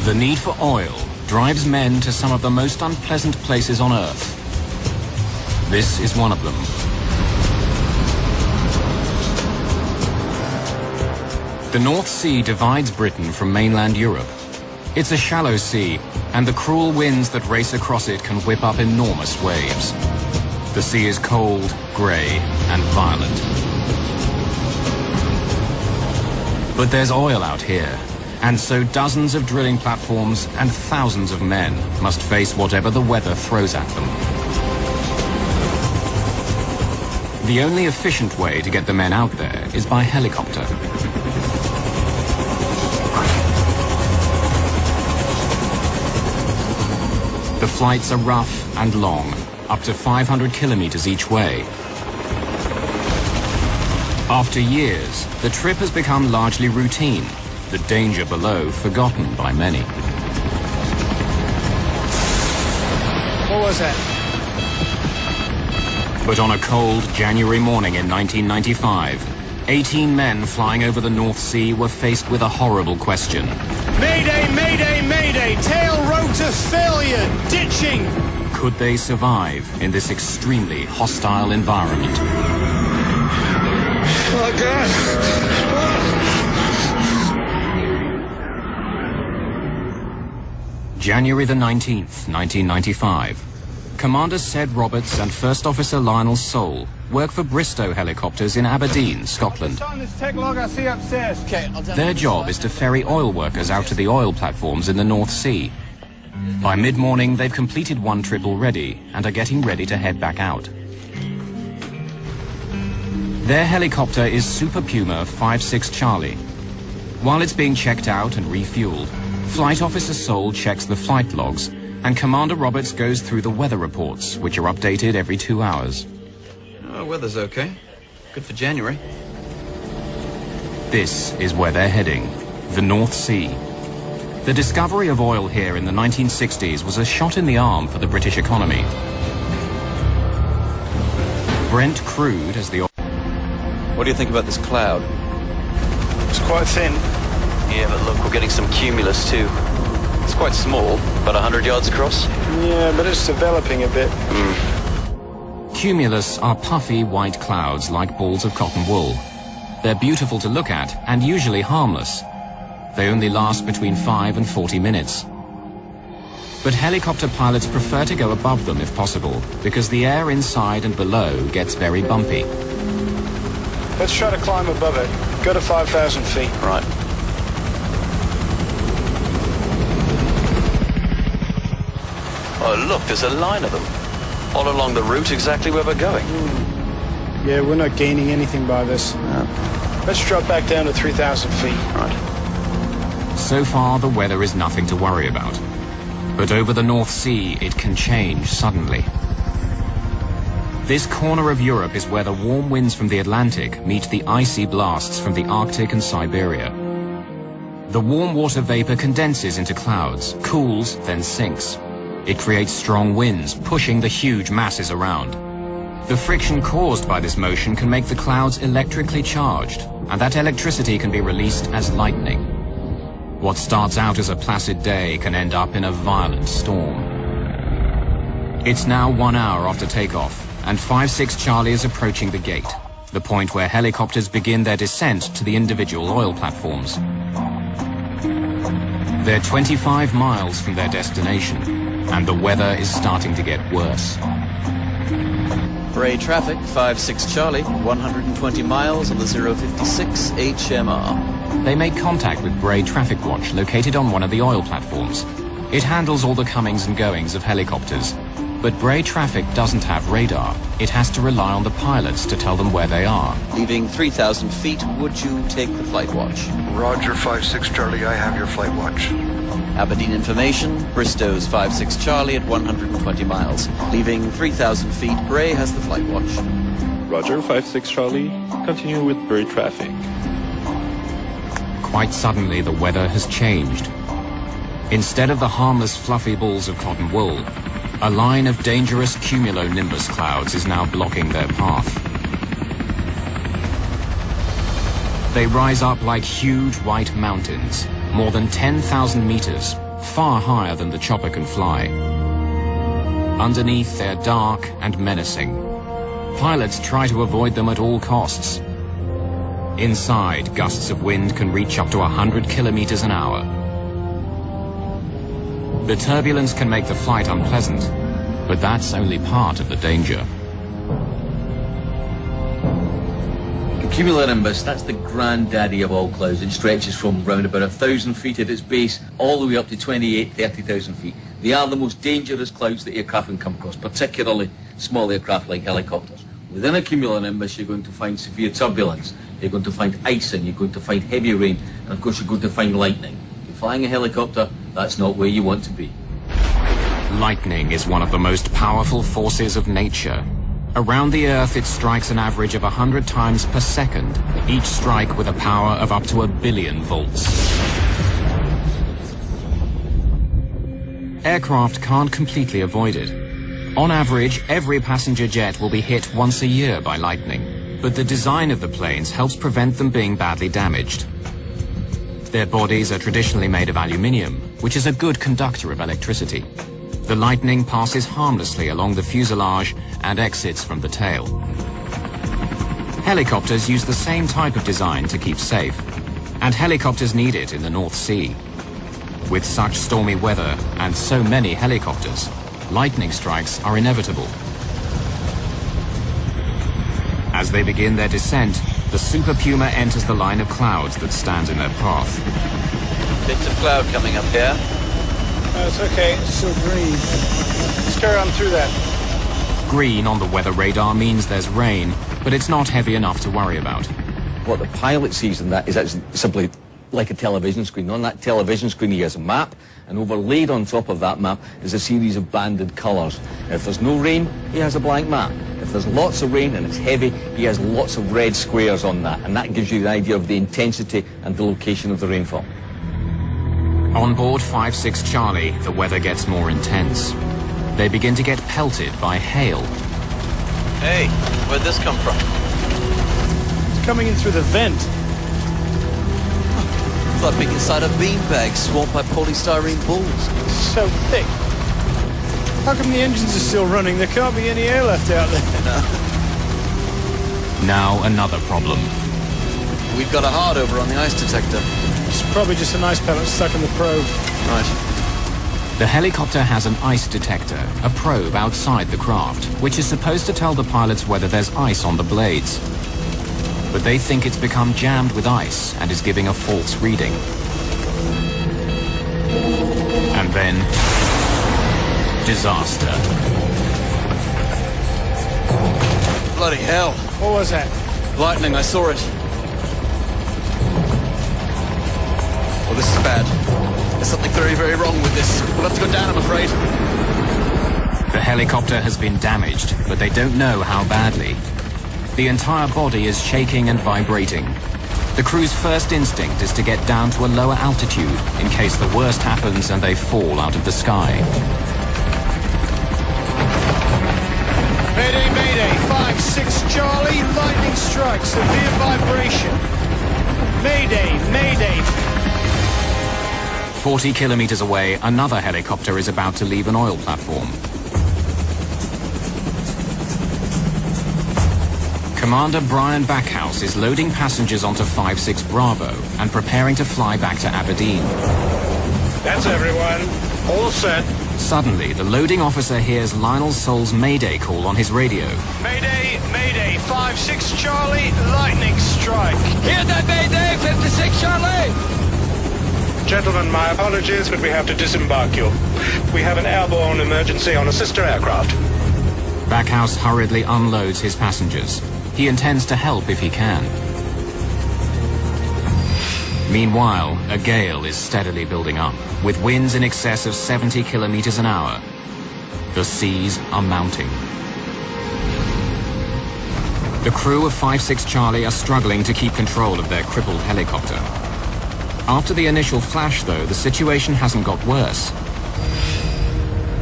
The need for oil drives men to some of the most unpleasant places on Earth. This is one of them. The North Sea divides Britain from mainland Europe. It's a shallow sea, and the cruel winds that race across it can whip up enormous waves. The sea is cold, grey, and violent. But there's oil out here, and so dozens of drilling platforms and thousands of men must face whatever the weather throws at them. The only efficient way to get the men out there is by helicopter. The flights are rough and long, up to 500 kilometers each way. After years, the trip has become largely routine, the danger below forgotten by many. What was that? But on a cold January morning in 1995, 18 men flying over the North Sea were faced with a horrible question. Mayday, mayday, mayday! Tail rotor failure! Ditching! Could they survive in this extremely hostile environment? Oh, God! January the 19th, 1995. Commander Sed Roberts and First Officer Lionel Sole work for Bristow helicopters in Aberdeen, Scotland. Their job is to ferry oil workers out to the oil platforms in the North Sea. By mid-morning, they've completed one trip already and are getting ready to head back out. Their helicopter is Super Puma 56 Charlie. While it's being checked out and refueled, Flight Officer Sole checks the flight logs, and Commander Roberts goes through the weather reports, which are updated every 2 hours. Weather's okay. Good for January. This is where they're heading, the North Sea. The discovery of oil here in the 1960s was a shot in the arm for the British economy. Brent Crude, as the oil... What do you think about this cloud? It's quite thin. Yeah, but look, we're getting some cumulus too. It's quite small, about 100 yards across. Yeah, but it's developing a bit. Cumulus are puffy white clouds like balls of cotton wool. They're beautiful to look at and usually harmless. They only last between 5 and 40 minutes. But helicopter pilots prefer to go above them if possible, because the air inside and below gets very bumpy. Let's try to climb above it. Go to 5,000 feet. Right. Oh, look, there's a line of them. All along the route exactly where we're going. Yeah, we're not gaining anything by this. No. Let's drop back down to 3,000 feet. Right. So far, the weather is nothing to worry about. But over the North Sea, it can change suddenly. This corner of Europe is where the warm winds from the Atlantic meet the icy blasts from the Arctic and Siberia. The warm water vapor condenses into clouds, cools, then sinks. It creates strong winds, pushing the huge masses around. The friction caused by this motion can make the clouds electrically charged, and that electricity can be released as lightning. What starts out as a placid day can end up in a violent storm. It's now 1 hour after takeoff, and 56 Charlie is approaching the gate, the point where helicopters begin their descent to the individual oil platforms. They're 25 miles from their destination, and the weather is starting to get worse. Bray traffic, 56 Charlie, 120 miles on the 056 HMR. They make contact with Bray Traffic Watch, located on one of the oil platforms. It handles all the comings and goings of helicopters. But Bray Traffic doesn't have radar. It has to rely on the pilots to tell them where they are. Leaving 3,000 feet, would you take the flight watch? Roger, 56 Charlie, I have your flight watch. Aberdeen information, Bristow's 56 Charlie at 120 miles. Leaving 3,000 feet, Bray has the flight watch. Roger, 56 Charlie. Continue with Bray traffic. Quite suddenly, the weather has changed. Instead of the harmless fluffy balls of cotton wool, a line of dangerous cumulonimbus clouds is now blocking their path. They rise up like huge white mountains, more than 10,000 meters, far higher than the chopper can fly. Underneath, they're dark and menacing. Pilots try to avoid them at all costs. Inside, gusts of wind can reach up to 100 kilometers an hour. The turbulence can make the flight unpleasant, but that's only part of the danger. Cumulonimbus, that's the granddaddy of all clouds. It stretches from round about 1,000 feet at its base all the way up to 30,000 feet. They are the most dangerous clouds that aircraft can come across, particularly small aircraft like helicopters. Within a cumulonimbus, you're going to find severe turbulence, you're going to find icing, you're going to find heavy rain, and of course you're going to find lightning. If you're flying a helicopter, that's not where you want to be. Lightning is one of the most powerful forces of nature. Around the Earth, it strikes an average of 100 times per second, each strike with a power of up to 1 billion volts. Aircraft can't completely avoid it. On average, every passenger jet will be hit once a year by lightning, but the design of the planes helps prevent them being badly damaged. Their bodies are traditionally made of aluminium, which is a good conductor of electricity. The lightning passes harmlessly along the fuselage and exits from the tail. Helicopters use the same type of design to keep safe, and helicopters need it in the North Sea. With such stormy weather and so many helicopters, lightning strikes are inevitable. As they begin their descent, the Super Puma enters the line of clouds that stands in their path. Bits of cloud coming up here. It's okay, it's still green. Let's carry on through that. Green on the weather radar means there's rain, but it's not heavy enough to worry about. What the pilot sees in that is actually simply like a television screen. On that television screen he has a map, and overlaid on top of that map is a series of banded colours. If there's no rain, he has a blank map. If there's lots of rain and it's heavy, he has lots of red squares on that, and that gives you the idea of the intensity and the location of the rainfall. On board 5-6 Charlie, the weather gets more intense. They begin to get pelted by hail. Hey, where'd this come from? It's coming in through the vent. It's like being inside a beanbag swamped by polystyrene balls. It's so thick. How come the engines are still running? There can't be any air left out there. Now another problem. We've got a hard over on the ice detector. It's probably just an ice pellet stuck in the probe. Right. The helicopter has an ice detector, a probe outside the craft, which is supposed to tell the pilots whether there's ice on the blades. But they think it's become jammed with ice and is giving a false reading. And then, disaster. Bloody hell. What was that? Lightning, I saw it. Oh, this is bad. There's something very, very wrong with this. We'll have to go down, I'm afraid. The helicopter has been damaged, but they don't know how badly. The entire body is shaking and vibrating. The crew's first instinct is to get down to a lower altitude in case the worst happens and they fall out of the sky. Mayday, mayday, 5-6 Charlie, lightning strike, severe vibration. Mayday, mayday. 40 kilometers away, another helicopter is about to leave an oil platform. Commander Brian Backhouse is loading passengers onto 5-6 Bravo and preparing to fly back to Aberdeen. That's everyone. All set. Suddenly, the loading officer hears Lionel Sol's Mayday call on his radio. Mayday, mayday, 5-6 Charlie, lightning strike. Hear that, Mayday, 56 Charlie! Gentlemen, my apologies, but we have to disembark you. We have an airborne emergency on a sister aircraft. Backhouse hurriedly unloads his passengers. He intends to help if he can. Meanwhile, a gale is steadily building up, with winds in excess of 70 kilometers an hour. The seas are mounting. The crew of 5-6 Charlie are struggling to keep control of their crippled helicopter. After the initial flash, though, the situation hasn't got worse.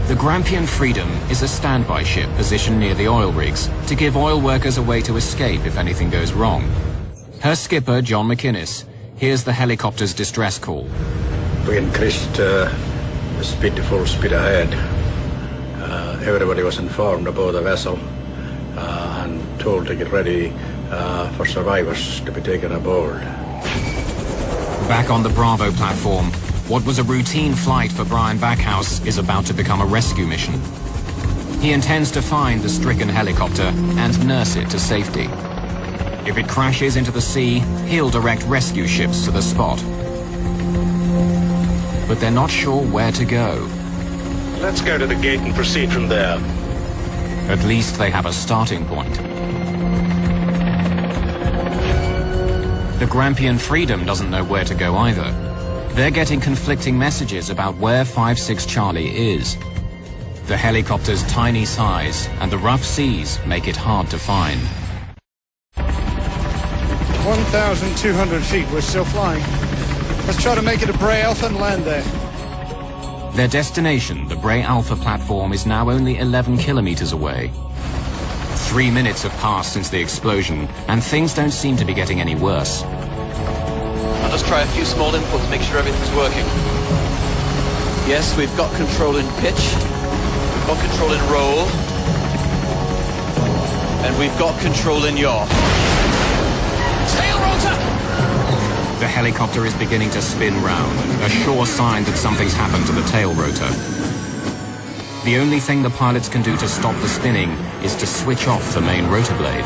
The Grampian Freedom is a standby ship positioned near the oil rigs to give oil workers a way to escape if anything goes wrong. Her skipper, John McInnes, hears the helicopter's distress call. We increased speed to full speed ahead. Everybody was informed about the vessel and told to get ready for survivors to be taken aboard. Back on the Bravo platform, what was a routine flight for Brian Backhouse is about to become a rescue mission. He intends to find the stricken helicopter and nurse it to safety. If it crashes into the sea, he'll direct rescue ships to the spot. But they're not sure where to go. Let's go to the gate and proceed from there. At least they have a starting point. The Grampian Freedom doesn't know where to go either. They're getting conflicting messages about where 5-6 Charlie is. The helicopter's tiny size and the rough seas make it hard to find. 1,200 feet, we're still flying. Let's try to make it a Bray Alpha and land there. Their destination, the Bray Alpha platform, is now only 11 kilometers away. 3 minutes have passed since the explosion, and things don't seem to be getting any worse. I'll just try a few small inputs, make sure everything's working. Yes, we've got control in pitch, we've got control in roll, and we've got control in yaw. Tail rotor! The helicopter is beginning to spin round, a sure sign that something's happened to the tail rotor. The only thing the pilots can do to stop the spinning is to switch off the main rotor blade.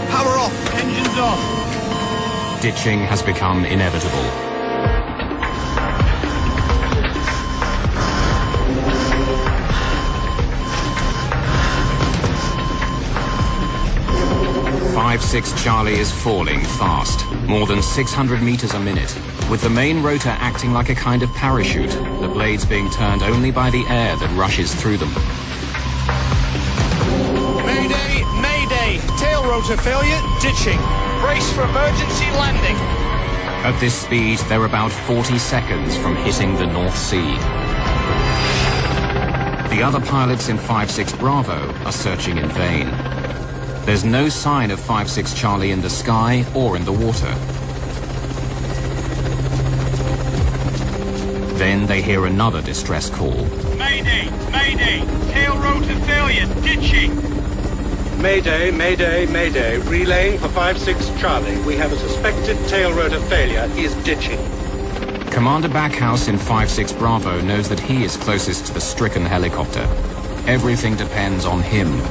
Power off, engines off. Ditching has become inevitable. "5-6 Charlie is falling fast, more than 600 meters a minute, with the main rotor acting like a kind of parachute, the blades being turned only by the air that rushes through them. Mayday, mayday. Tail rotor failure, ditching. Brace for emergency landing. At this speed, they're about 40 seconds from hitting the North Sea. The other pilots in 5-6 Bravo are searching in vain. There's no sign of 5-6 Charlie in the sky or in the water. Then they hear another distress call. Mayday, mayday. Tail rotor failure, ditching. Mayday, mayday, mayday. Relaying for 5-6 Charlie. We have a suspected tail rotor failure. Is ditching. Commander Backhouse in 5-6 Bravo knows that he is closest to the stricken helicopter. Everything depends on him.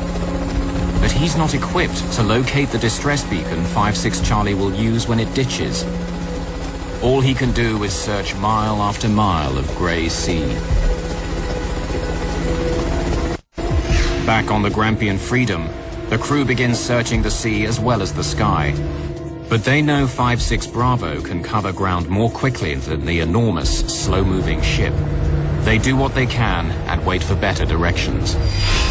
But he's not equipped to locate the distress beacon 5-6 Charlie will use when it ditches. All he can do is search mile after mile of grey sea. Back on the Grampian Freedom, the crew begins searching the sea as well as the sky. But they know 5-6 Bravo can cover ground more quickly than the enormous, slow-moving ship. They do what they can and wait for better directions.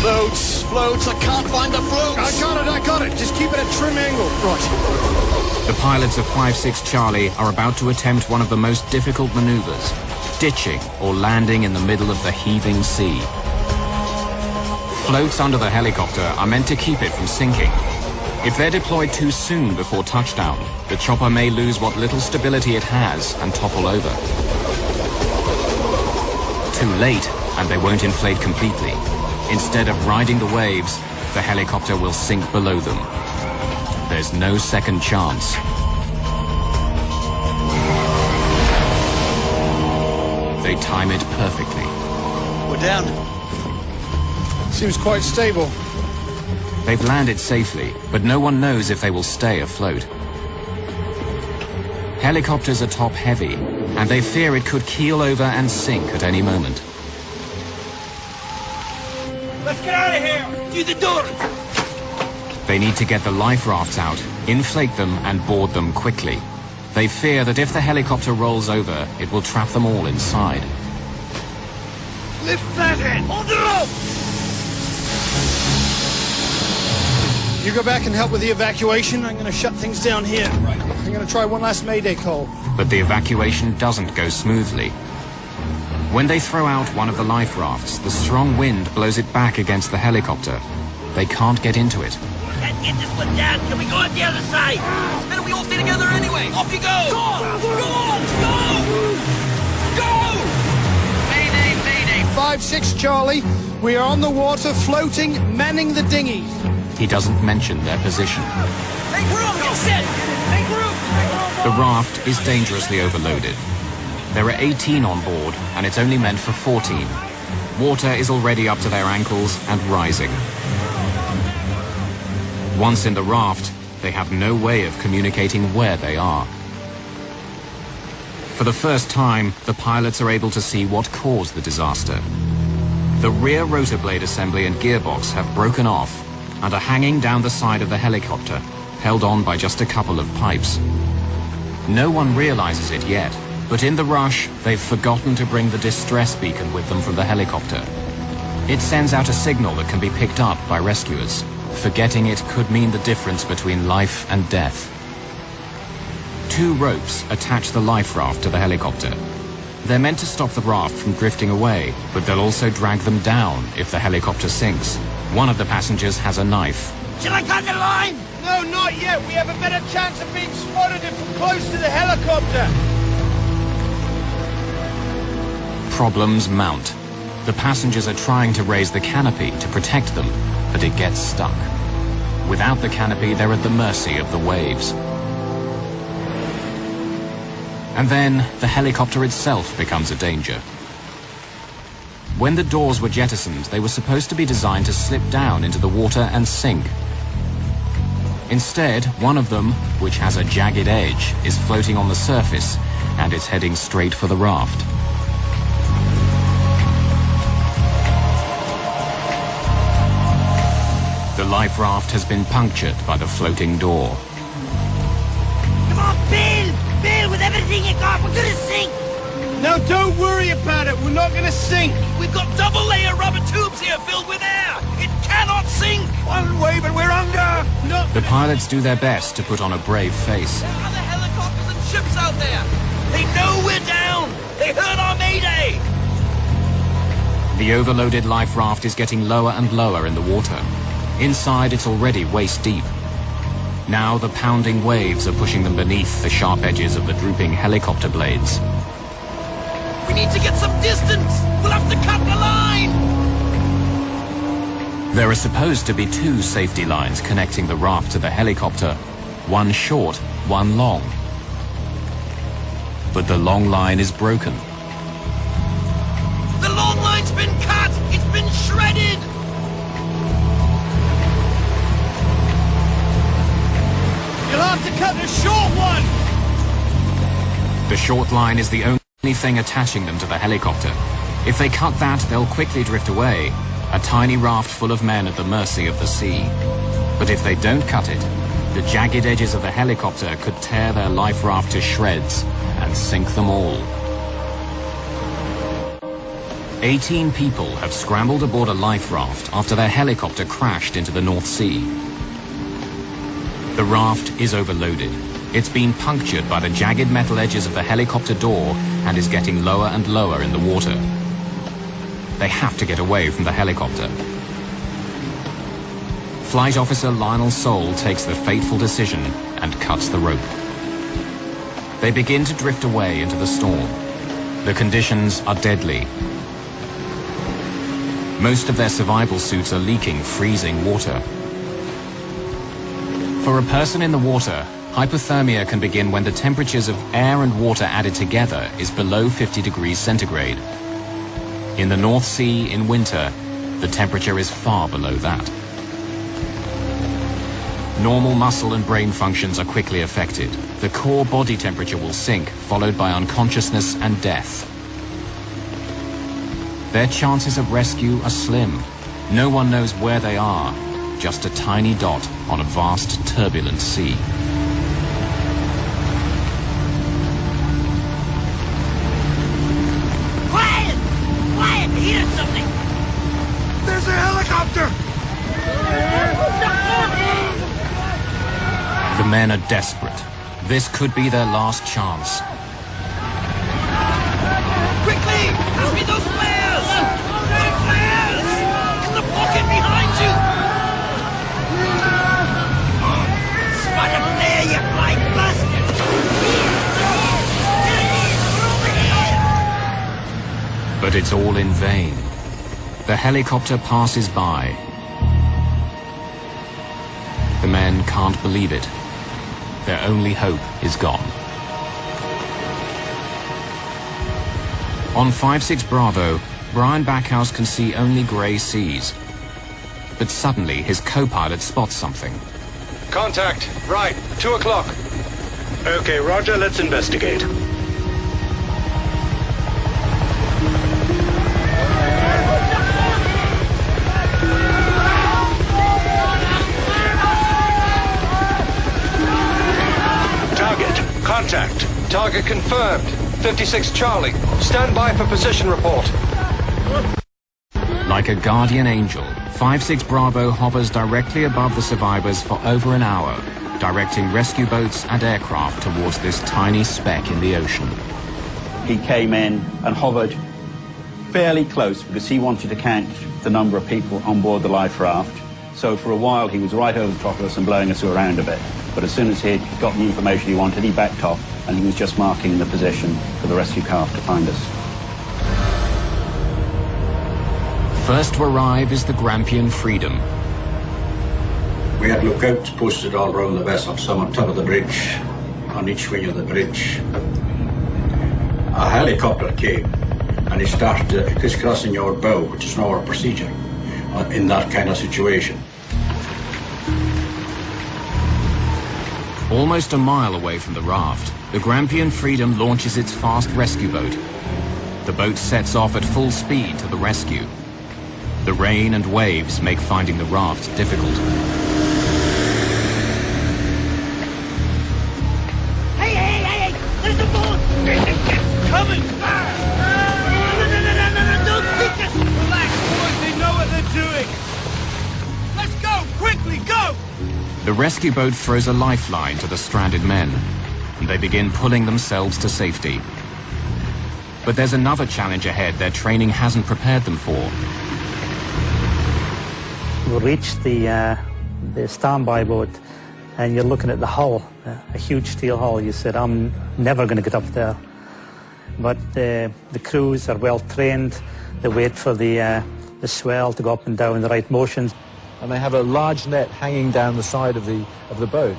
Floats, floats, I can't find the floats. I got it. Just keep it at trim angle. Right. The pilots of 5-6 Charlie are about to attempt one of the most difficult maneuvers, ditching or landing in the middle of the heaving sea. Floats under the helicopter are meant to keep it from sinking. If they're deployed too soon before touchdown, the chopper may lose what little stability it has and topple over. Too late, and they won't inflate completely. Instead of riding the waves, the helicopter will sink below them. There's no second chance. They time it perfectly. We're down. Seems quite stable. They've landed safely, but no one knows if they will stay afloat. Helicopters are top-heavy, and they fear it could keel over and sink at any moment. Let's get out of here. Through the door. They need to get the life rafts out, inflate them, and board them quickly. They fear that if the helicopter rolls over, it will trap them all inside. Lift that end. Hold the rope. You go back and help with the evacuation. I'm going to shut things down here. Right. I'm going to try one last mayday call. But the evacuation doesn't go smoothly. When they throw out one of the life rafts, the strong wind blows it back against the helicopter. They can't get into it. Can't get this one down. Can we go on the other side? Then we all stay together anyway. Off you go! Go on! Go on! Go! Go! Mayday, mayday! 5-6 Charlie. We are on the water, floating, manning the dinghy. He doesn't mention their position. Make room! Get set! Make room! The raft is dangerously overloaded. There are 18 on board, and it's only meant for 14. Water is already up to their ankles and rising. Once in the raft, they have no way of communicating where they are. For the first time, the pilots are able to see what caused the disaster. The rear rotor blade assembly and gearbox have broken off and are hanging down the side of the helicopter, held on by just a couple of pipes. No one realizes it yet, but in the rush, they've forgotten to bring the distress beacon with them from the helicopter. It sends out a signal that can be picked up by rescuers. Forgetting it could mean the difference between life and death. 2 ropes attach the life raft to the helicopter. They're meant to stop the raft from drifting away, but they'll also drag them down if the helicopter sinks. One of the passengers has a knife. Shall I cut the line? No, not yet. We have a better chance of being spotted if we're close to the helicopter. Problems mount. The passengers are trying to raise the canopy to protect them, but it gets stuck. Without the canopy, they're at the mercy of the waves. And then the helicopter itself becomes a danger. When the doors were jettisoned, they were supposed to be designed to slip down into the water and sink. Instead, one of them, which has a jagged edge, is floating on the surface and is heading straight for the raft. The life raft has been punctured by the floating door. Come on, Bill! Bill, with everything you got, we're gonna sink! No, don't worry about it. We're not going to sink. We've got double-layer rubber tubes here filled with air! It cannot sink! One wave and we're under. No. The pilots do their best to put on a brave face. There are other helicopters and ships out there! They know we're down! They heard our mayday! The overloaded life raft is getting lower and lower in the water. Inside, it's already waist deep. Now the pounding waves are pushing them beneath the sharp edges of the drooping helicopter blades. We need to get some distance! We'll have to cut the line! There are supposed to be 2 safety lines connecting the raft to the helicopter. One short, one long. But the long line is broken. The long line's been cut! It's been shredded! You'll have to cut the short one. The short line is the only thing attaching them to the helicopter. If they cut that, they'll quickly drift away, a tiny raft full of men at the mercy of the sea. But if they don't cut it, the jagged edges of the helicopter could tear their life raft to shreds and sink them all. 18 people have scrambled aboard a life raft after their helicopter crashed into the North Sea. The raft is overloaded. It's been punctured by the jagged metal edges of the helicopter door and is getting lower and lower in the water. They have to get away from the helicopter. Flight Officer Lionel Soule takes the fateful decision and cuts the rope. They begin to drift away into the storm. The conditions are deadly. Most of their survival suits are leaking freezing water. For a person in the water, hypothermia can begin when the temperatures of air and water added together is below 50 degrees centigrade. In the North Sea in winter, the temperature is far below that. Normal muscle and brain functions are quickly affected. The core body temperature will sink, followed by unconsciousness and death. Their chances of rescue are slim. No one knows where they are, just a tiny dot on a vast, turbulent sea. Quiet! Quiet! I hear something! There's a helicopter. The men are desperate. This could be their last chance. Quickly! Pass me those flares! Those flares! In the pocket behind you! Spot a flare, you blind bastard! There it is! We're over here! But it's all in vain. The helicopter passes by. The men can't believe it. Their only hope is gone. On 56 Bravo, Brian Backhouse can see only grey seas. But suddenly his co-pilot spots something. Contact. Right. 2 o'clock. Okay, Roger. Let's investigate. Contact. Target confirmed. 56 Charlie. Stand by for position report. Like a guardian angel, 56 Bravo hovers directly above the survivors for over an hour, directing rescue boats and aircraft towards this tiny speck in the ocean. He came in and hovered fairly close because he wanted to count the number of people on board the life raft. So for a while he was right over the top of us and blowing us around a bit. But as soon as he had got the information he wanted, he backed off and he was just marking the position for the rescue craft to find us. First to arrive is the Grampian Freedom. We had lookouts posted all around the vessel, some on top of the bridge, on each wing of the bridge. A helicopter came and it started crisscrossing your bow, which is not our procedure in that kind of situation. Almost a mile away from the raft, the Grampian Freedom launches its fast rescue boat. The boat sets off at full speed to the rescue. The rain and waves make finding the raft difficult. Hey! There's a boat! It's coming! No, don't think us! Relax, boys, they know what they're doing! Let's go! Quickly, go! The rescue boat throws a lifeline to the stranded men, and they begin pulling themselves to safety. But there's another challenge ahead their training hasn't prepared them for. You reach the standby boat and you're looking at the hull, a huge steel hull. You said, I'm never going to get up there. But the crews are well trained. They wait for the swell to go up and down in the right motions. And they have a large net hanging down the side of the boat.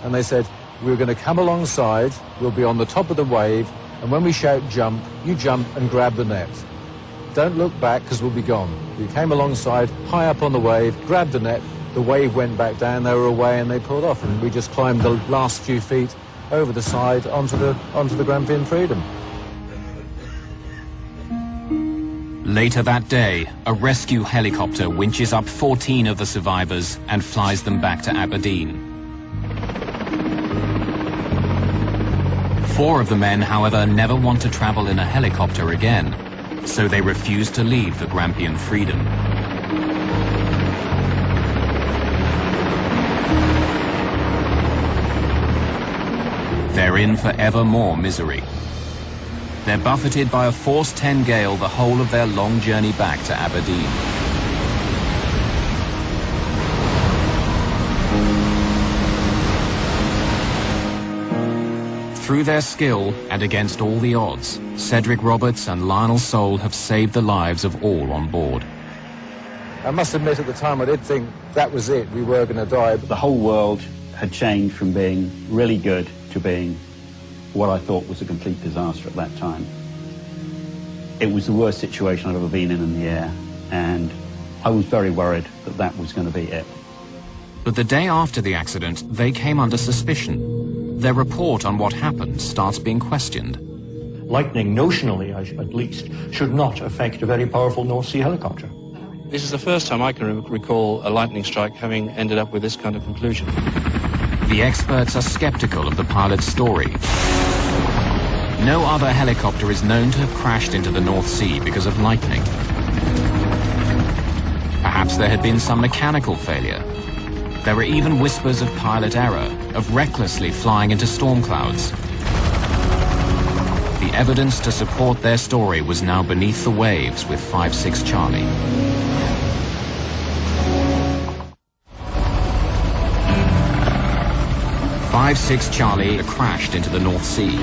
And they said, we're going to come alongside, we'll be on the top of the wave, and when we shout jump, you jump and grab the net. Don't look back because we'll be gone. We came alongside, high up on the wave, grabbed the net, the wave went back down, they were away and they pulled off. And we just climbed the last few feet over the side onto the Grampian Freedom. Later that day, a rescue helicopter winches up 14 of the survivors and flies them back to Aberdeen. 4 of the men, however, never want to travel in a helicopter again, so they refuse to leave the Grampian Freedom. They're in for ever more misery. They're buffeted by a force 10 gale the whole of their long journey back to Aberdeen. Through their skill and against all the odds, Cedric Roberts and Lionel Sole have saved the lives of all on board. I must admit at the time I did think that was it, we were going to die. The whole world had changed from being really good to being what I thought was a complete disaster at that time. It was the worst situation I'd ever been in the air, and I was very worried that that was going to be it. But the day after the accident, they came under suspicion. Their report on what happened starts being questioned. Lightning, notionally at least, should not affect a very powerful North Sea helicopter. This is the first time I can recall a lightning strike having ended up with this kind of conclusion. The experts are skeptical of the pilot's story. No other helicopter is known to have crashed into the North Sea because of lightning. Perhaps there had been some mechanical failure. There were even whispers of pilot error, of recklessly flying into storm clouds. The evidence to support their story was now beneath the waves with 56 Charlie. .56 Charlie crashed into the North Sea.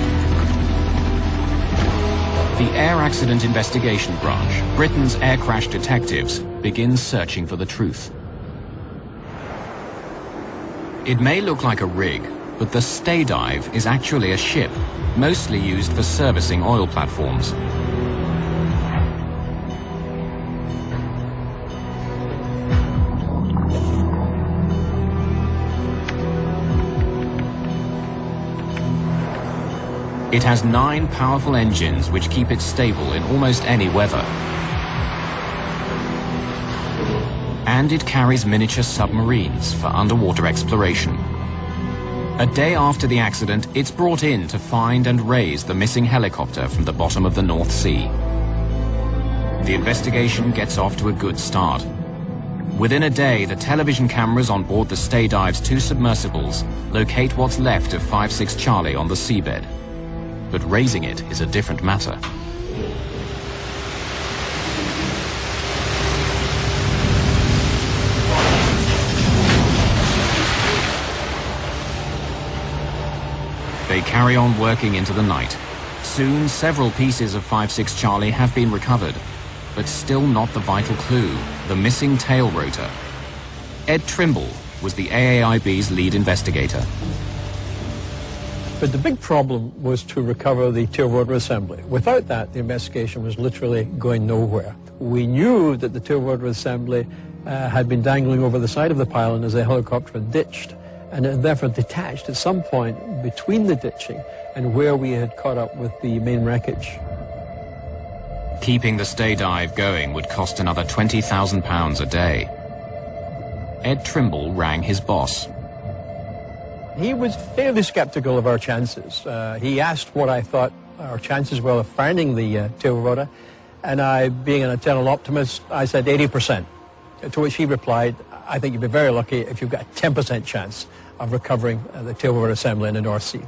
The Air Accident Investigation Branch, Britain's air crash detectives, begin searching for the truth. It may look like a rig, but the Stay Dive is actually a ship, mostly used for servicing oil platforms. It has 9 powerful engines which keep it stable in almost any weather. And it carries miniature submarines for underwater exploration. A day after the accident, it's brought in to find and raise the missing helicopter from the bottom of the North Sea. The investigation gets off to a good start. Within a day, the television cameras on board the Stay Dive's 2 submersibles locate what's left of 56 Charlie on the seabed. But raising it is a different matter. They carry on working into the night. Soon, several pieces of 56 Charlie have been recovered, but still not the vital clue, the missing tail rotor. Ed Trimble was the AAIB's lead investigator. But the big problem was to recover the tail rotor assembly. Without that, the investigation was literally going nowhere. We knew that the tail rotor assembly had been dangling over the side of the pylon as the helicopter had ditched, and it therefore detached at some point between the ditching and where we had caught up with the main wreckage. Keeping the Stay Dive going would cost another £20,000 a day. Ed Trimble rang his boss. He was fairly skeptical of our chances. He asked what I thought our chances were of finding the tail rotor, and I, being an eternal optimist, I said 80%. To which he replied, I think you'd be very lucky if you've got a 10% chance of recovering the tail rotor assembly in the North Sea.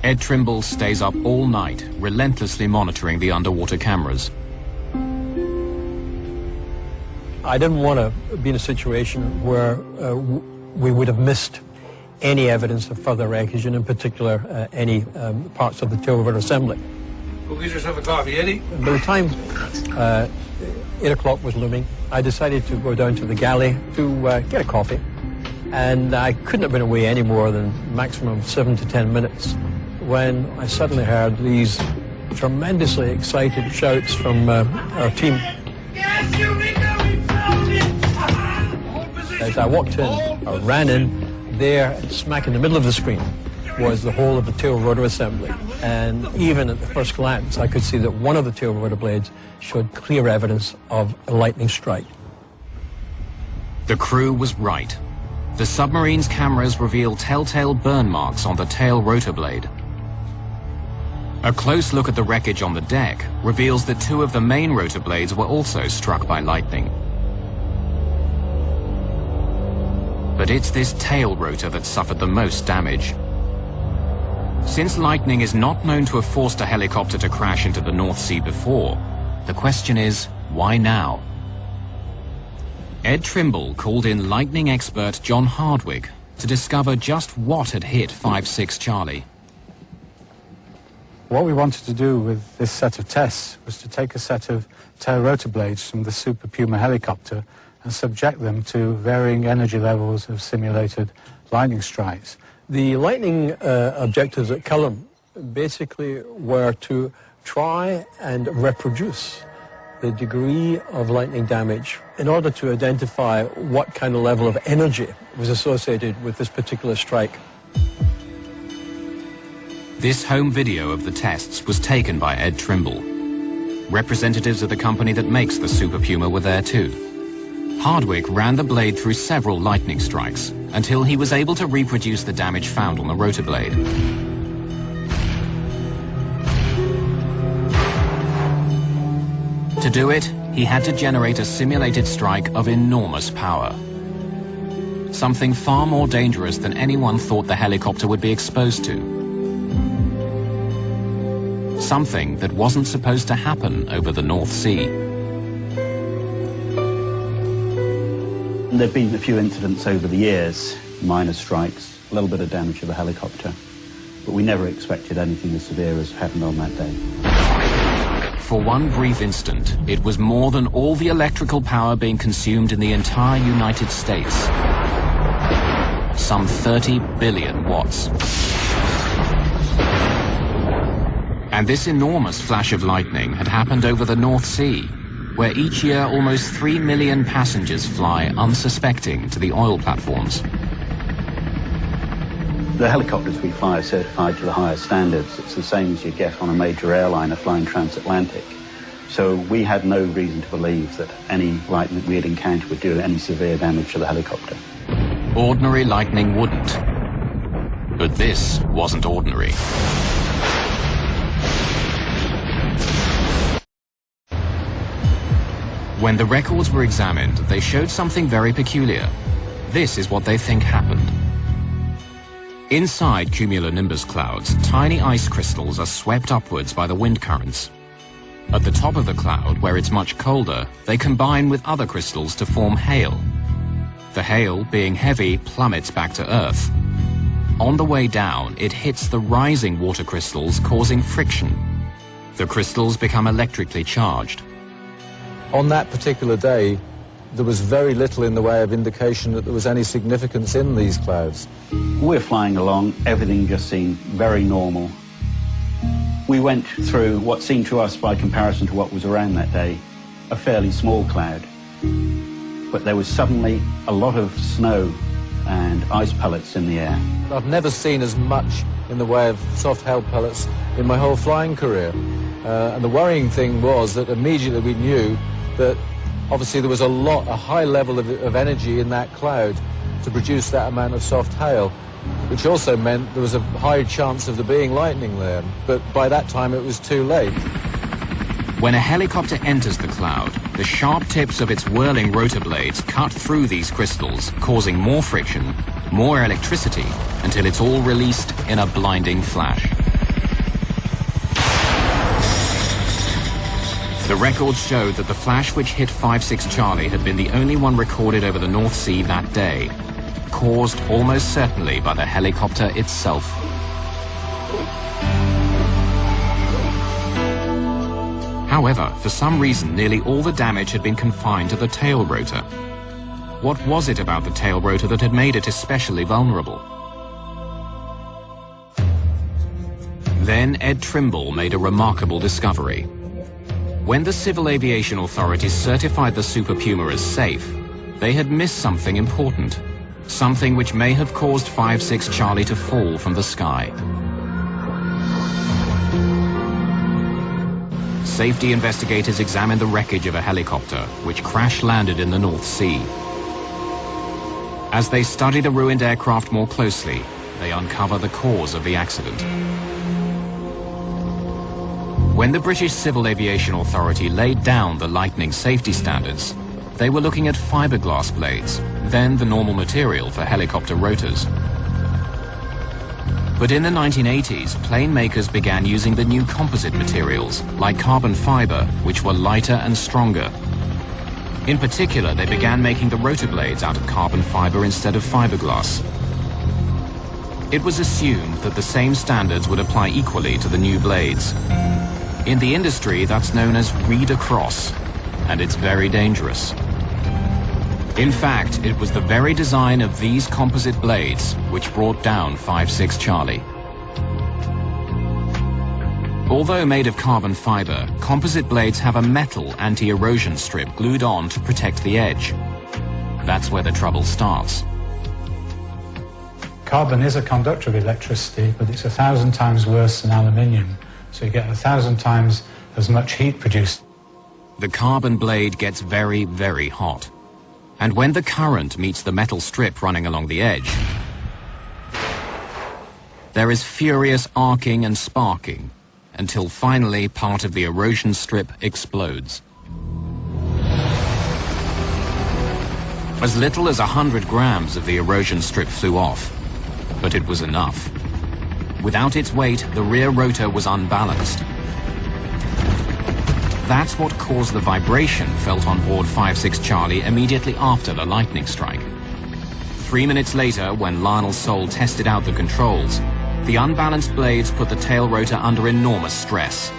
Ed Trimble stays up all night, relentlessly monitoring the underwater cameras. I didn't want to be in a situation where we would have missed any evidence of further wreckage, and in particular any parts of the tail rotor assembly. Go get yourself a coffee, Eddie. By the time 8 o'clock was looming, I decided to go down to the galley to get a coffee, and I couldn't have been away any more than maximum 7 to 10 minutes when I suddenly heard these tremendously excited shouts from our team. As I walked in, I ran in. There, smack in the middle of the screen, was the whole of the tail rotor assembly. And even at the first glance, I could see that one of the tail rotor blades showed clear evidence of a lightning strike. The crew was right. The submarine's cameras reveal telltale burn marks on the tail rotor blade. A close look at the wreckage on the deck reveals that 2 of the main rotor blades were also struck by lightning. But it's this tail rotor that suffered the most damage. Since lightning is not known to have forced a helicopter to crash into the North Sea before, the question is, why now? Ed Trimble called in lightning expert John Hardwick to discover just what had hit 56 Charlie. What we wanted to do with this set of tests was to take a set of tail rotor blades from the Super Puma helicopter and subject them to varying energy levels of simulated lightning strikes. The lightning objectives at Culham basically were to try and reproduce the degree of lightning damage in order to identify what kind of level of energy was associated with this particular strike. This home video of the tests was taken by Ed Trimble. Representatives of the company that makes the Super Puma were there too. Hardwick ran the blade through several lightning strikes until he was able to reproduce the damage found on the rotor blade. To do it, he had to generate a simulated strike of enormous power. Something far more dangerous than anyone thought the helicopter would be exposed to. Something that wasn't supposed to happen over the North Sea. There have been a few incidents over the years, minor strikes, a little bit of damage to the helicopter, but we never expected anything as severe as happened on that day. For one brief instant, it was more than all the electrical power being consumed in the entire United States. Some 30 billion watts. And this enormous flash of lightning had happened over the North Sea, where each year almost 3 million passengers fly unsuspecting to the oil platforms. The helicopters we fly are certified to the highest standards. It's the same as you get on a major airliner flying transatlantic. So we had no reason to believe that any lightning we had encountered would do any severe damage to the helicopter. Ordinary lightning wouldn't. But this wasn't ordinary. When the records were examined, they showed something very peculiar. This is what they think happened. Inside cumulonimbus clouds, tiny ice crystals are swept upwards by the wind currents. At the top of the cloud, where it's much colder, they combine with other crystals to form hail. The hail, being heavy, plummets back to Earth. On the way down, it hits the rising water crystals, causing friction. The crystals become electrically charged. On that particular day, there was very little in the way of indication that there was any significance in these clouds. We're flying along, everything just seemed very normal. We went through what seemed to us, by comparison to what was around that day, a fairly small cloud. But there was suddenly a lot of snow and ice pellets in the air. I've never seen as much in the way of soft hail pellets in my whole flying career. And the worrying thing was that immediately we knew that obviously there was a high level of energy in that cloud to produce that amount of soft hail, which also meant there was a high chance of there being lightning there. But by that time it was too late. When a helicopter enters the cloud, the sharp tips of its whirling rotor blades cut through these crystals, causing more friction, more electricity, until it's all released in a blinding flash. The records showed that the flash which hit 56 Charlie had been the only one recorded over the North Sea that day, caused almost certainly by the helicopter itself. However, for some reason, nearly all the damage had been confined to the tail rotor. What was it about the tail rotor that had made it especially vulnerable? Then Ed Trimble made a remarkable discovery. When the Civil Aviation Authorities certified the Super Puma as safe, they had missed something important, something which may have caused 56 Charlie to fall from the sky. Safety investigators examined the wreckage of a helicopter which crash-landed in the North Sea. As they study the ruined aircraft more closely, they uncover the cause of the accident. When the British Civil Aviation Authority laid down the lightning safety standards, they were looking at fiberglass blades, then the normal material for helicopter rotors. But in the 1980s, plane makers began using the new composite materials, like carbon fiber, which were lighter and stronger. In particular, they began making the rotor blades out of carbon fiber instead of fiberglass. It was assumed that the same standards would apply equally to the new blades. In the industry, that's known as read across, and it's very dangerous. In fact, it was the very design of these composite blades which brought down 56 Charlie. Although made of carbon fiber, composite blades have a metal anti-erosion strip glued on to protect the edge. That's where the trouble starts. Carbon is a conductor of electricity, but it's 1,000 times worse than aluminium. So you get 1,000 times as much heat produced. The carbon blade gets very, very hot. And when the current meets the metal strip running along the edge, there is furious arcing and sparking, until finally part of the erosion strip explodes. As little as 100 grams of the erosion strip flew off, but it was enough. Without its weight, the rear rotor was unbalanced. That's what caused the vibration felt on board 56 Charlie immediately after the lightning strike. 3 minutes later, when Lionel Sole tested out the controls, the unbalanced blades put the tail rotor under enormous stress.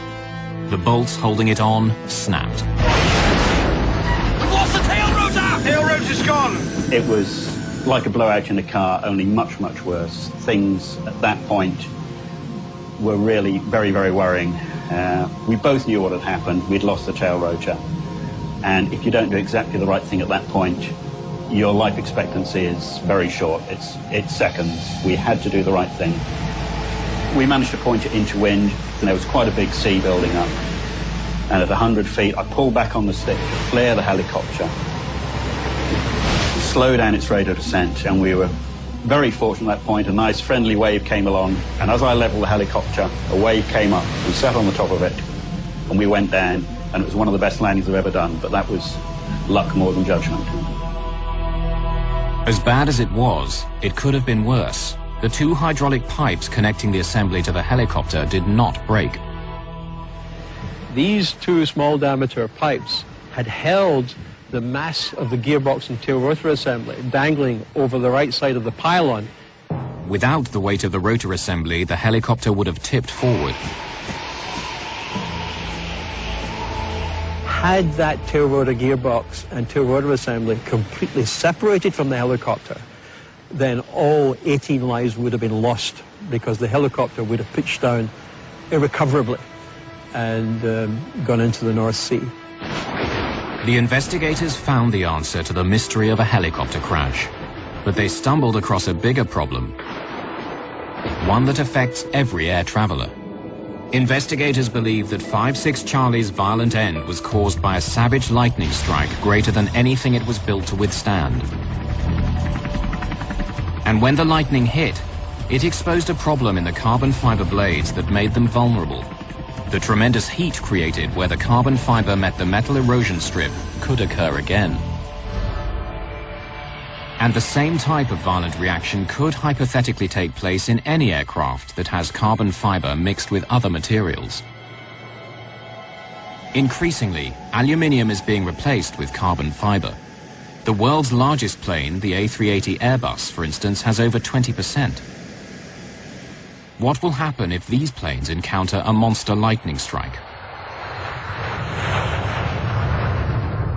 The bolts holding it on snapped. We've lost the tail rotor! Tail rotor's gone! It was like a blowout in a car, only much, much worse. Things at that point were really very, very worrying. We both knew what had happened. We'd lost the tail rotor. And if you don't do exactly the right thing at that point, your life expectancy is very short. It's seconds. We had to do the right thing. We managed to point it into wind, and there was quite a big sea building up. And at 100 feet, I pulled back on the stick to flare the helicopter, slow down its rate of descent, and we were very fortunate at that point. A nice friendly wave came along, and as I leveled the helicopter, a wave came up. We sat on the top of it, and we went down, and it was one of the best landings I've ever done, but that was luck more than judgment. As bad as it was, it could have been worse. The two hydraulic pipes connecting the assembly to the helicopter did not break. These two small diameter pipes had held the mass of the gearbox and tail rotor assembly dangling over the right side of the pylon. Without the weight of the rotor assembly, the helicopter would have tipped forward. Had that tail rotor gearbox and tail rotor assembly completely separated from the helicopter, then all 18 lives would have been lost, because the helicopter would have pitched down irrecoverably and gone into the North Sea. The investigators found the answer to the mystery of a helicopter crash, but they stumbled across a bigger problem, one that affects every air traveler. Investigators believe that 5-6 Charlie's violent end was caused by a savage lightning strike greater than anything it was built to withstand. And when the lightning hit, it exposed a problem in the carbon fiber blades that made them vulnerable. The tremendous heat created where the carbon fiber met the metal erosion strip could occur again. And the same type of violent reaction could hypothetically take place in any aircraft that has carbon fiber mixed with other materials. Increasingly, aluminium is being replaced with carbon fiber. The world's largest plane, the A380 Airbus, for instance, has over 20%. What will happen if these planes encounter a monster lightning strike?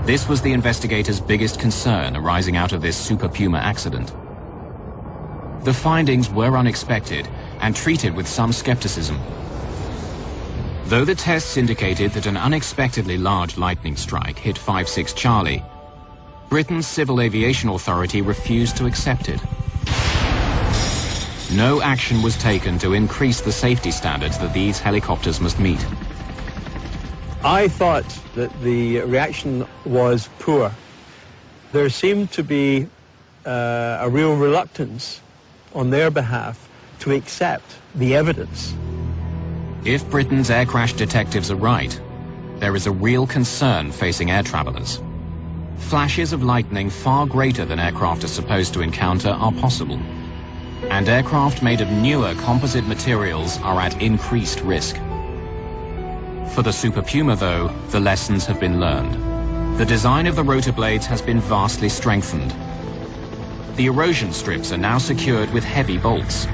This was the investigators' biggest concern arising out of this Super Puma accident. The findings were unexpected and treated with some skepticism. Though the tests indicated that an unexpectedly large lightning strike hit 5-6 Charlie, Britain's Civil Aviation Authority refused to accept it. No action was taken to increase the safety standards that these helicopters must meet. I thought that the reaction was poor. There seemed to be a real reluctance on their behalf to accept the evidence. If Britain's air crash detectives are right, there is a real concern facing air travelers. Flashes of lightning far greater than aircraft are supposed to encounter are possible. And aircraft made of newer composite materials are at increased risk. For the Super Puma, though, the lessons have been learned. The design of the rotor blades has been vastly strengthened. The erosion strips are now secured with heavy bolts,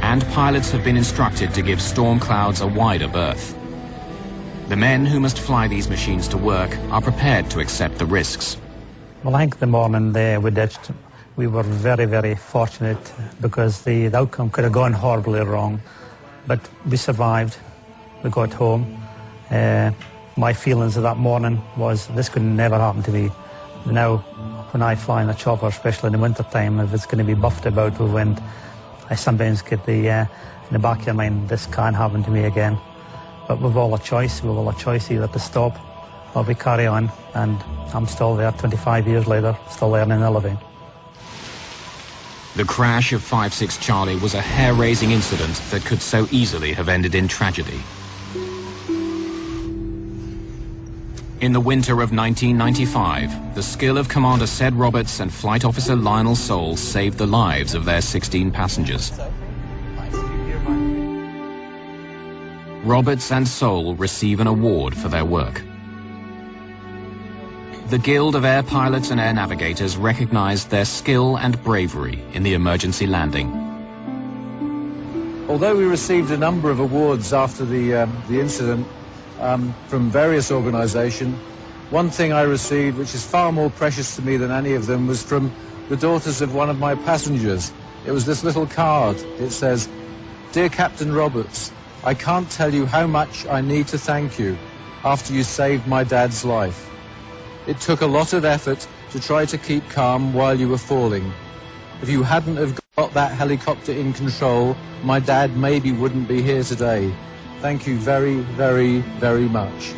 and pilots have been instructed to give storm clouds a wider berth. The men who must fly these machines to work are prepared to accept the risks. Well, I think the morning there we were very, very fortunate, because the outcome could have gone horribly wrong. But we survived. We got home. My feelings of that morning was this could never happen to me. Now, when I fly in a chopper, especially in the winter time, if it's going to be buffed about with wind, I sometimes get in the back of your mind, this can't happen to me again. But we've all a choice. We've all a choice either to stop or we carry on. And I'm still there 25 years later, still learning and living. The crash of 5-6 Charlie was a hair-raising incident that could so easily have ended in tragedy. In the winter of 1995, the skill of Commander Ced Roberts and Flight Officer Lionel Soule saved the lives of their 16 passengers. Roberts and Soule receive an award for their work. The Guild of Air Pilots and Air Navigators recognized their skill and bravery in the emergency landing. Although we received a number of awards after the incident, from various organisations. One thing I received, which is far more precious to me than any of them, was from the daughters of one of my passengers. It was this little card. It says, "Dear Captain Roberts, I can't tell you how much I need to thank you after you saved my dad's life. It took a lot of effort to try to keep calm while you were falling. If you hadn't have got that helicopter in control, my dad maybe wouldn't be here today. Thank you very, very, very much."